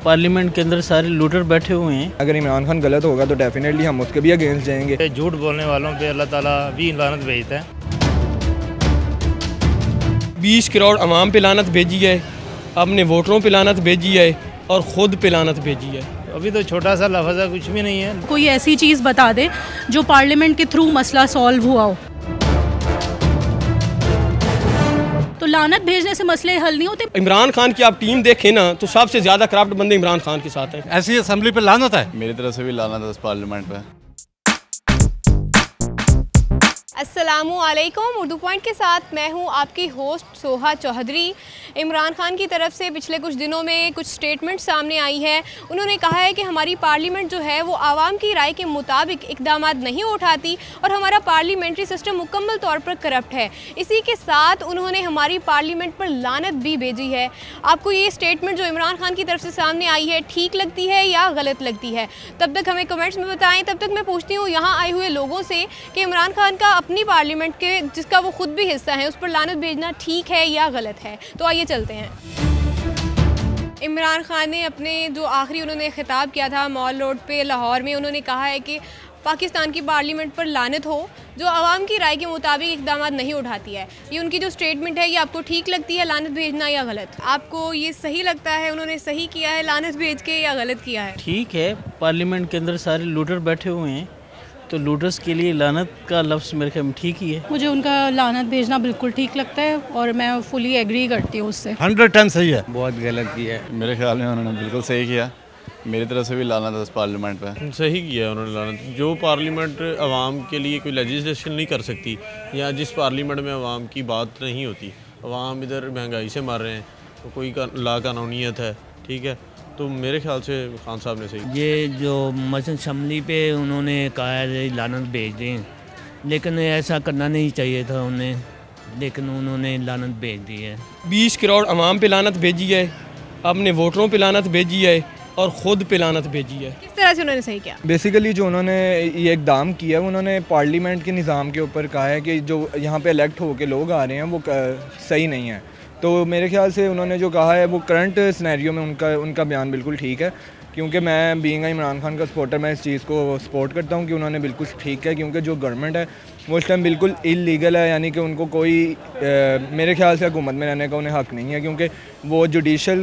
Parliament के अंदर सारे लूटर बैठे हुए हैं। अगर इमरान खान गलत होगा तो डेफिनेटली हम उसके भी अगेंस्ट जाएंगे। झूठ बोलने वालों पे अल्लाह ताला भी लानत भेजता है। 20 करोड़ अवाम पे लानत भेजी है, अपने वोटरों पे लानत भेजी है और ख़ुद पे लानत भेजी है। अभी तो छोटा सा लफ्ज़ है, कुछ भी नहीं है। कोई ऐसी चीज़ बता दे जो पार्लियामेंट के थ्रू मसला सॉल्व हुआ हो। तो लानत भेजने से मसले हल नहीं होते। इमरान खान की आप टीम देखें ना तो सबसे ज़्यादा करप्ट बंदे इमरान खान के साथ हैं। ऐसी असेंबली पे लानत है। मेरी तरफ से भी लानत है इस पार्लियामेंट पे। अस्सलामुअलैकुम। उर्दू पॉइंट के साथ मैं हूं आपकी होस्ट सोहा चौधरी। इमरान खान की तरफ से पिछले कुछ दिनों में कुछ स्टेटमेंट सामने आई है। उन्होंने कहा है कि हमारी पार्लियामेंट जो है वो आवाम की राय के मुताबिक इक़दाम नहीं उठाती और हमारा पार्लियामेंट्री सिस्टम मुकम्मल तौर पर करप्ट है। इसी के साथ उन्होंने हमारी पार्लियामेंट पर लानत भी भेजी है। आपको ये स्टेटमेंट जो इमरान खान की तरफ से सामने आई है ठीक लगती है या गलत लगती है? तब तक हमें कमेंट्स में बताएं। तब तक मैं पूछती हूँ यहाँ आए हुए लोगों से कि इमरान खान का अपनी पार्लियामेंट के जिसका वो खुद भी हिस्सा है उस पर लानत भेजना ठीक है या गलत है? तो आइए चलते हैं। इमरान खान ने अपने जो आखिरी उन्होंने खिताब किया था मॉल रोड पे लाहौर में, उन्होंने कहा है कि पाकिस्तान की पार्लियामेंट पर लानत हो जो आवाम की राय के मुताबिक इक़दाम नहीं उठाती है। ये उनकी जो स्टेटमेंट है ये आपको ठीक लगती है लानत भेजना या गलत? आपको ये सही लगता है उन्होंने सही किया है लानत भेज के या गलत किया है? ठीक है, पार्लियामेंट के अंदर सारे लूटर बैठे हुए हैं तो लूटर्स के लिए लानत का लफ्ज़ मेरे ख्याल में ठीक ही है। मुझे उनका लानत भेजना बिल्कुल ठीक लगता है और मैं फुली एग्री करती हूँ उससे। 100% सही है। बहुत गलत किया है। मेरे ख्याल में उन्होंने बिल्कुल सही किया। मेरी तरफ से भी लानत है इस पार्लियामेंट पे। सही किया उन्होंने लानत। जो पार्लियामेंट आवाम के लिए कोई लेजिस्लेशन नहीं कर सकती या जिस पार्लियामेंट में आवाम की बात नहीं होती, आवाम इधर महंगाई से मर रहे हैं तो कोई ला कानूनीत है, ठीक है, तो मेरे ख्याल से खान साहब ने सही। ये जो मसलन शमली पे उन्होंने कहा है लानत भेज दें, लेकिन ऐसा करना नहीं चाहिए था उन्हें, लेकिन उन्होंने लानत भेज दी है। 20 करोड़ अवाम पे लानत भेजी है, अपने वोटरों पे लानत भेजी है और ख़ुद पे लानत भेजी है। किस तरह से उन्होंने सही किया? बेसिकली जो उन्होंने ये इक़दाम किया उन्होंने पार्लियामेंट के निज़ाम के ऊपर कहा है कि जो यहाँ पे इलेक्ट होके लोग आ रहे हैं वो सही नहीं है। तो मेरे ख्याल से उन्होंने जो कहा है वो करंट सिनेरियो में उनका बयान बिल्कुल ठीक है, क्योंकि मैं बीइंग इमरान खान का सपोर्टर मैं इस चीज़ को सपोर्ट करता हूँ कि उन्होंने बिल्कुल ठीक है, क्योंकि जो गवर्नमेंट है वो इस टाइम बिल्कुल इलीगल है, यानी कि उनको कोई मेरे ख्याल से हुकूमत में रहने का उन्हें हक़ नहीं है, क्योंकि वो जुडिशल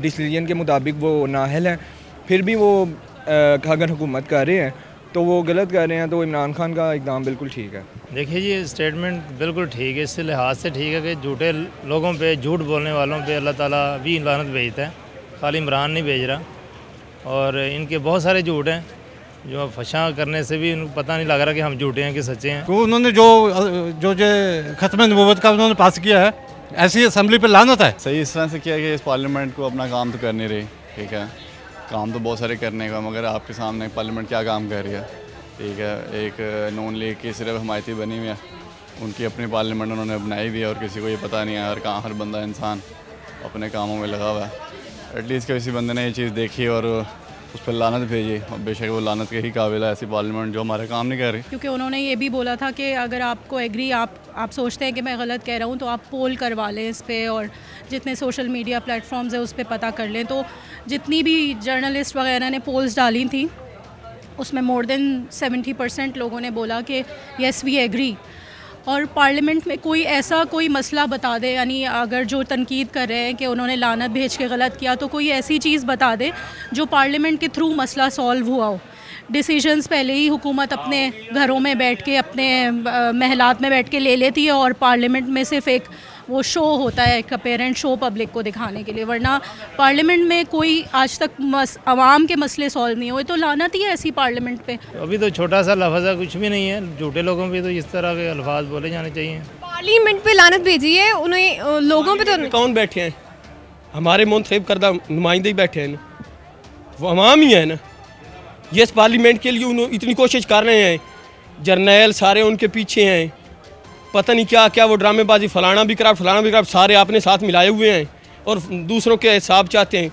डिसीजन के मुताबिक वो नाअहल हैं। फिर भी वो अगर हुकूमत कर रहे हैं तो वो गलत कर रहे हैं, तो इमरान खान का इक़दाम बिल्कुल ठीक है। देखिए ये स्टेटमेंट बिल्कुल ठीक है, इस लिहाज से ठीक है कि झूठे लोगों पे, झूठ बोलने वालों पे अल्लाह ताला भी लानत भेजता है। खाली इमरान नहीं भेज रहा, और इनके बहुत सारे झूठ हैं जो फशा करने से भी इनको पता नहीं लग रहा कि हम झूठे हैं कि सच्चे हैं। तो उन्होंने जो खत्म नबूवत का उन्होंने पास किया है, ऐसी असेंबली पे लानत है। सही इस तरह से किया कि इस पार्लियामेंट को अपना काम तो कर नहीं रही, ठीक है, काम तो बहुत सारे करने का, मगर आपके सामने पार्लियामेंट क्या काम कर रही है, ठीक है। एक नॉन लीग की सिर्फ हमायती बनी हुई है, उनकी अपनी पार्लियामेंट उन्होंने बनाई हुई है और किसी को ये पता नहीं है। हर बंदा इंसान अपने कामों में लगा हुआ है। एटलीस्ट किसी बंदे ने ये चीज़ देखी और उस पर लानत भेजी, और बेशक वो लानत के ही काबिल है ऐसी पार्लियामेंट जो हमारे काम नहीं कर रही। क्योंकि उन्होंने ये भी बोला था कि अगर आपको एग्री आप सोचते हैं कि मैं गलत कह रहा हूँ तो आप पोल करवा लें इस पर, और जितने सोशल मीडिया प्लेटफॉर्म्स है उस पर पता कर लें। तो जितनी भी जर्नलिस्ट वगैरह ने पोल्स डाली थी उसमें मोर देन 70% लोगों ने बोला कि येस वी एग्री। और पार्लियामेंट में कोई मसला बता दे, यानी अगर जो तनकीद कर रहे हैं कि उन्होंने लानत भेज के गलत किया, तो कोई ऐसी चीज़ बता दे जो पार्लियामेंट के थ्रू मसला सॉल्व हुआ हो। डिसीजंस पहले ही हुकूमत अपने घरों में बैठ के, अपने महलात में बैठ के ले लेती है, और पार्लियामेंट में सिर्फ एक वो शो होता है, एक अपेरेंट शो पब्लिक को दिखाने के लिए, वरना पार्लियामेंट में कोई आज तक आवाम के मसले सॉल्व नहीं हुए। तो लानत ही है ऐसी पार्लियामेंट पे। अभी तो छोटा सा लफ्ज़ है, कुछ भी नहीं है। झूठे लोगों पे तो इस तरह के अल्फाज बोले जाने चाहिए। पार्लियामेंट पे लानत भेजी है उन्हें, लोगों पे तो कौन बैठे हैं? हमारे मुंतखब करदा नुमाइंदे ही बैठे हैं ना, वो अवाम ही है ना। ये इस पार्लियामेंट के लिए उन्होंने इतनी कोशिश कर रहे हैं, जर्नैल सारे उनके पीछे हैं, पता नहीं क्या क्या वो ड्रामेबाजी, फलाना भी कराप्ट सारे आपने साथ मिलाए हुए हैं और दूसरों के हिसाब चाहते हैं।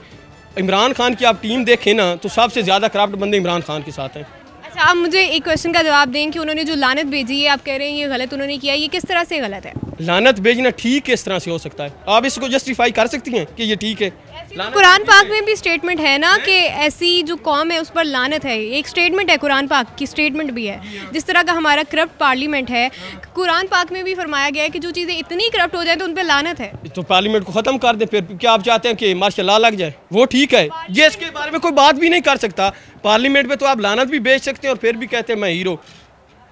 इमरान खान की आप टीम देखें ना तो सबसे ज़्यादा करप्ट बंदे इमरान खान के साथ हैं। अच्छा, आप मुझे एक क्वेश्चन का जवाब दें कि उन्होंने जो लानत भेजी है, आप कह रहे हैं ये गलत उन्होंने किया, ये किस तरह से गलत है? लानत भेजना ठीक किस तरह से हो सकता है? आप इसको जस्टिफाई कर सकती हैं कि ये ठीक है? कुरान पाक में भी स्टेटमेंट है ना कि ऐसी जो कौम है उस पर लानत है, एक स्टेटमेंट है, कुरान पाक की स्टेटमेंट भी है। जिस तरह का हमारा करप्ट पार्लियामेंट है, कुरान पाक में भी फरमाया गया है कि जो चीज़ें इतनी करप्ट हो जाए तो उन पर लानत है। तो पार्लियामेंट को ख़त्म कर दे फिर। क्या आप चाहते हैं कि मार्शल लॉ लग जाए? वो ठीक है, ये इसके बारे में कोई बात भी नहीं कर सकता। पार्लियामेंट में तो आप लानत भी भेज सकते हैं और फिर भी कहते हैं मैं हीरो।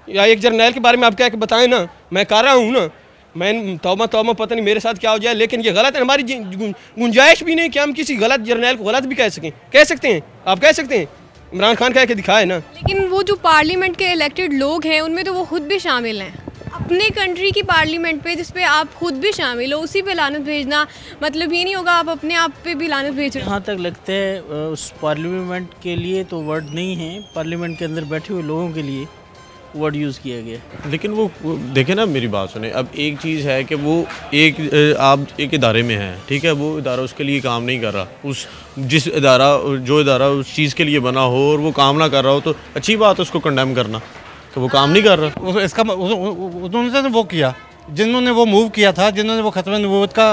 या एक जर्नैल के बारे में आप क्या बताएं ना, मैं कर रहा हूँ ना, मैं तौबा पता नहीं मेरे साथ क्या हो जाए, लेकिन ये गलत है। हमारी गुंजाइश भी नहीं कि हम किसी गलत जर्नैल को गलत भी कह सकते हैं। आप कह सकते हैं, इमरान खान कह के दिखाए ना। लेकिन वो जो पार्लियामेंट के इलेक्टेड लोग हैं उनमें तो वो खुद भी शामिल हैं। अपने कंट्री की पार्लियामेंट पे जिस पे आप खुद भी शामिल हो, उसी पे लानत भेजना मतलब ये नहीं होगा आप अपने आप पे भी लानत भेज रहे हो। जहाँ तक लगता है उस पार्लियामेंट के लिए तो वर्ड नहीं है, पार्लियामेंट के अंदर बैठे हुए लोगों के लिए वर्ड यूज़ किया गया। लेकिन वो देखें ना, मेरी बात सुने। अब एक चीज़ है कि वो आप एक इदारे में हैं, ठीक है, वो इदारा उसके लिए काम नहीं कर रहा। जो इदारा उस चीज़ के लिए बना हो और वो काम ना कर रहा हो तो अच्छी बात है उसको कंडेम करना कि वो काम नहीं कर रहा। इसका उन्होंने वो किया, जिन्होंने वो मूव किया था, जिन्होंने वो खत्म नबूवत का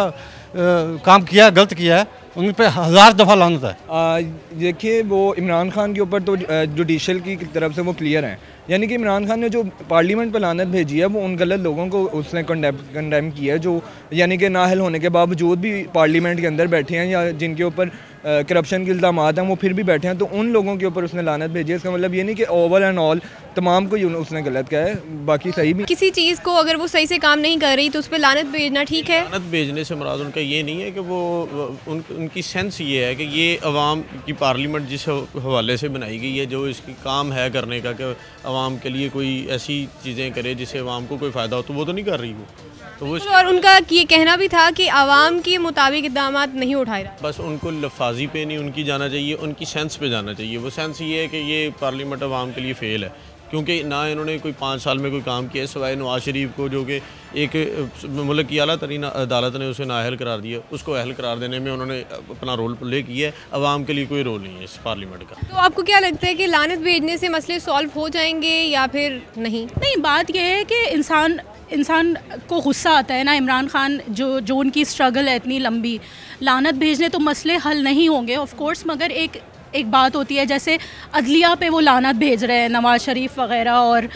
काम किया, गलत किया है, उन पर 1000 दफ़ा लानत है। देखिए वो इमरान खान के ऊपर तो जुडिशल की तरफ से वो क्लियर हैं, यानी कि इमरान खान ने जो पार्लियामेंट पर लानत भेजी है वो उन गलत लोगों को उसने कंडेम किया है, जो यानी कि नाअहल होने के बावजूद भी पार्लियामेंट के अंदर बैठे हैं या जिनके ऊपर करप्शन के इल्ज़ाम हैं वो फिर भी बैठे हैं, तो उन लोगों के ऊपर उसने लानत भेजी है। इसका मतलब ये नहीं कि ओवर एंड ऑल तमाम को उसने गलत कहा है, बाकी सही भी। किसी चीज़ को अगर वो सही से काम नहीं कर रही तो उस पर लानत भेजना ठीक है? लानत भेजने से मुराद उनका ये नहीं है कि वो उनकी सेंस ये है कि ये अवाम की पार्लियामेंट जिस हवाले से बनाई गई है, जो इसकी काम है करने का कि अवाम के लिए कोई ऐसी चीज़ें करे जिससे अवाम को कोई फ़ायदा हो, तो वो तो नहीं कर रही वो। तो वो और उनका ये कहना भी था कि आवाम के मुताबिक इक़दाम नहीं उठाए रहा। बस उनको लफाजी पे नहीं उनकी जाना चाहिए, उनकी सेंस पे जाना चाहिए। वो सेंस ये है कि ये पार्लियामेंट अवाम के लिए फ़ेल है, क्योंकि ना इन्होंने कोई 5 साल में कोई काम किया सिवाय नवाज शरीफ को, जो कि एक मुल्क की आला तरीन अदालत ने उसे नाअहल करार दिया, उसको अहल करार देने में उन्होंने अपना रोल प्ले किया है। अवाम के लिए कोई रोल नहीं है इस पार्लियामेंट का। तो आपको क्या लगता है कि लानत भेजने से मसले सॉल्व हो जाएंगे या फिर नहीं? नहीं, बात यह है कि इंसान को गुस्सा आता है ना। इमरान खान जो उनकी स्ट्रगल है इतनी लंबी, लानत भेजने तो मसले हल नहीं होंगे ऑफ कोर्स, मगर एक बात होती है जैसे अदलिया पे वो लानत भेज रहे हैं, नवाज़ शरीफ वग़ैरह और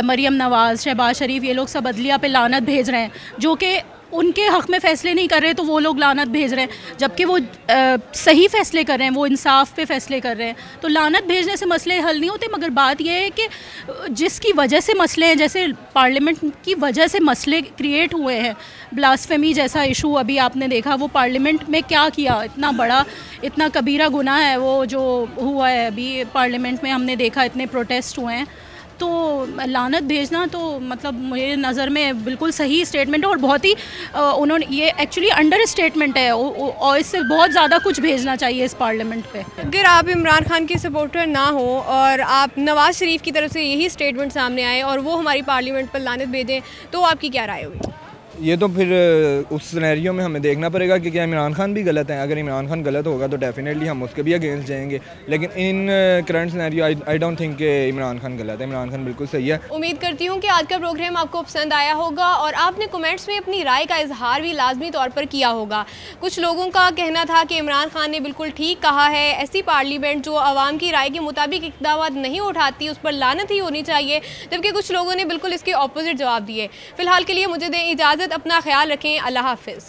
मरीम नवाज़, शहबाज शरीफ, ये लोग सब अदलिया पे लानत भेज रहे हैं, जो कि उनके हक़ में फ़ैसले नहीं कर रहे तो वो लोग लानत भेज रहे हैं, जबकि वो सही फ़ैसले कर रहे हैं, वो इंसाफ पे फ़ैसले कर रहे हैं। तो लानत भेजने से मसले हल नहीं होते, मगर बात यह है कि जिसकी वजह से मसले हैं, जैसे पार्लियामेंट की वजह से मसले क्रिएट हुए हैं, ब्लास्फेमी जैसा इशू अभी आपने देखा, वो पार्लियामेंट में क्या किया, इतना बड़ा इतना कबीरा गुनाह है वो जो हुआ है अभी पार्लियामेंट में, हमने देखा इतने प्रोटेस्ट हुए हैं। तो लानत भेजना तो मतलब मेरे नज़र में बिल्कुल सही स्टेटमेंट है और बहुत ही उन्होंने ये एक्चुअली अंडर स्टेटमेंट है और इससे बहुत ज़्यादा कुछ भेजना चाहिए इस पार्लियामेंट पे। अगर आप इमरान खान के सपोर्टर ना हो और आप नवाज़ शरीफ की तरफ से यही स्टेटमेंट सामने आए और वो हमारी पार्लियामेंट पर लानत भेजें तो आपकी क्या राय होगी? ये तो फिर उस सिनेरियो में हमें देखना पड़ेगा कि क्या इमरान खान भी गलत हैं। अगर इमरान खान गलत होगा तो डेफिनेटली हम उसके भी अगेंस्ट जाएंगे, लेकिन in current scenario I don't think कि इमरान खान गलत है, इमरान खान बिल्कुल सही है। उम्मीद करती हूँ कि आज का प्रोग्राम आपको पसंद आया होगा और आपने कमेंट्स में अपनी राय का इजहार भी लाजमी तौर पर किया होगा। कुछ लोगों का कहना था कि इमरान खान ने बिल्कुल ठीक कहा है, ऐसी पार्लियामेंट जो आवाम की राय के मुताबिक इक़दाम नहीं उठाती उस पर लानत ही होनी चाहिए, जबकि कुछ लोगों ने बिल्कुल इसके ऑपोजिट जवाब दिए। फ़िलहाल के लिए मुझे दें इजाज़त, अपना ख्याल रखें, अल्लाह हाफ़िज़।